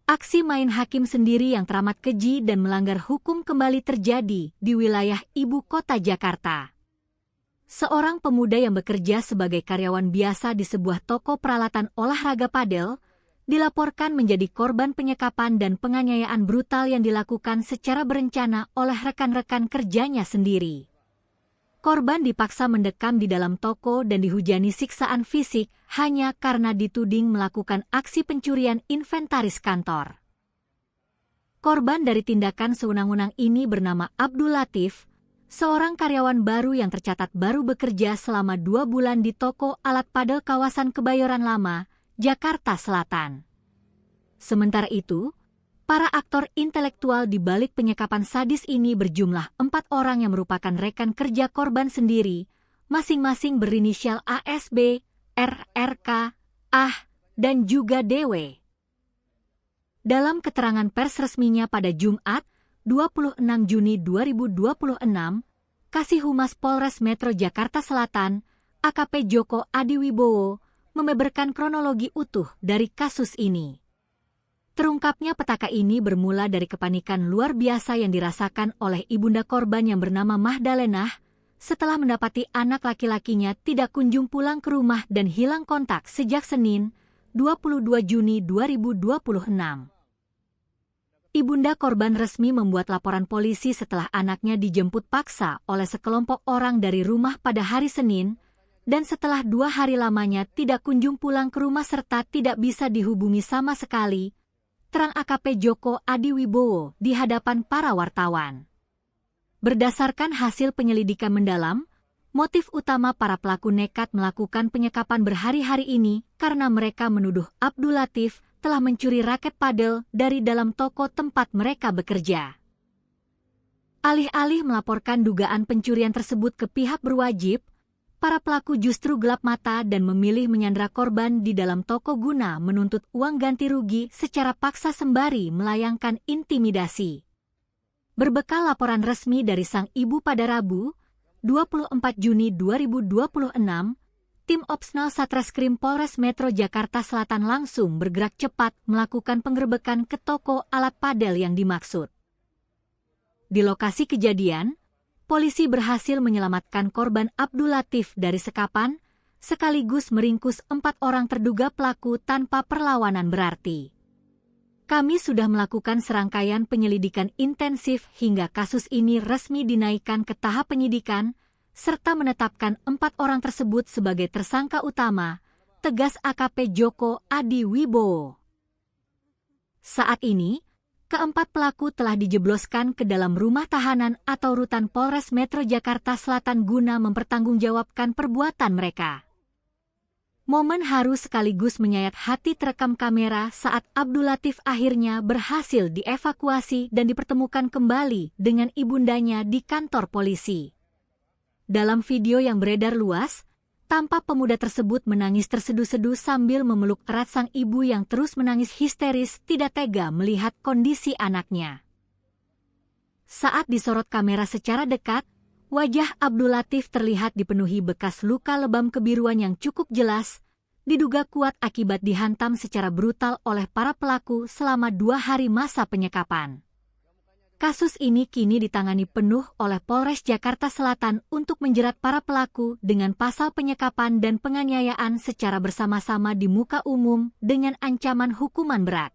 Aksi main hakim sendiri yang teramat keji dan melanggar hukum kembali terjadi di wilayah ibu kota Jakarta. Seorang pemuda yang bekerja sebagai karyawan biasa di sebuah toko peralatan olahraga padel dilaporkan menjadi korban penyekapan dan penganiayaan brutal yang dilakukan secara berencana oleh rekan-rekan kerjanya sendiri. Korban dipaksa mendekam di dalam toko dan dihujani siksaan fisik hanya karena dituding melakukan aksi pencurian inventaris kantor. Korban dari tindakan sewenang-wenang ini bernama Abdul Latif, seorang karyawan baru yang tercatat baru bekerja selama 2 bulan di toko alat padel kawasan Kebayoran Lama, Jakarta Selatan. Sementara itu, para aktor intelektual di balik penyekapan sadis ini berjumlah 4 orang yang merupakan rekan kerja korban sendiri, masing-masing berinisial ASB, RRK, AH, dan juga DW. Dalam keterangan pers resminya pada Jumat, 26 Juni 2026, Kasih Humas Polres Metro Jakarta Selatan, AKP Joko Adiwibowo, membeberkan kronologi utuh dari kasus ini. Terungkapnya petaka ini bermula dari kepanikan luar biasa yang dirasakan oleh ibunda korban yang bernama Mahdalenah setelah mendapati anak laki-lakinya tidak kunjung pulang ke rumah dan hilang kontak sejak Senin, 22 Juni 2026. Ibunda korban resmi membuat laporan polisi setelah anaknya dijemput paksa oleh sekelompok orang dari rumah pada hari Senin, dan setelah 2 hari lamanya tidak kunjung pulang ke rumah serta tidak bisa dihubungi sama sekali, terang AKP Joko Adiwibowo di hadapan para wartawan. Berdasarkan hasil penyelidikan mendalam, motif utama para pelaku nekat melakukan penyekapan berhari-hari ini karena mereka menuduh Abdul Latif telah mencuri raket padel dari dalam toko tempat mereka bekerja. Alih-alih melaporkan dugaan pencurian tersebut ke pihak berwajib, para pelaku justru gelap mata dan memilih menyandra korban di dalam toko guna menuntut uang ganti rugi secara paksa sembari melayangkan intimidasi. Berbekal laporan resmi dari sang ibu pada Rabu, 24 Juni 2026, tim Opsnal Satreskrim Polres Metro Jakarta Selatan langsung bergerak cepat melakukan penggerebekan ke toko alat padel yang dimaksud. Di lokasi kejadian, polisi berhasil menyelamatkan korban Abdul Latif dari sekapan, sekaligus meringkus 4 orang terduga pelaku tanpa perlawanan berarti. Kami sudah melakukan serangkaian penyelidikan intensif hingga kasus ini resmi dinaikkan ke tahap penyidikan, serta menetapkan 4 orang tersebut sebagai tersangka utama, tegas AKP Joko Adiwibowo. Saat ini, keempat pelaku telah dijebloskan ke dalam rumah tahanan atau rutan Polres Metro Jakarta Selatan guna mempertanggungjawabkan perbuatan mereka. Momen haru sekaligus menyayat hati terekam kamera saat Abdul Latif akhirnya berhasil dievakuasi dan dipertemukan kembali dengan ibundanya di kantor polisi. Dalam video yang beredar luas, tampak pemuda tersebut menangis terseduh-seduh sambil memeluk erat sang ibu yang terus menangis histeris tidak tega melihat kondisi anaknya. Saat disorot kamera secara dekat, wajah Abdul Latif terlihat dipenuhi bekas luka lebam kebiruan yang cukup jelas, diduga kuat akibat dihantam secara brutal oleh para pelaku selama 2 hari masa penyekapan. Kasus ini kini ditangani penuh oleh Polres Jakarta Selatan untuk menjerat para pelaku dengan pasal penyekapan dan penganiayaan secara bersama-sama di muka umum dengan ancaman hukuman berat.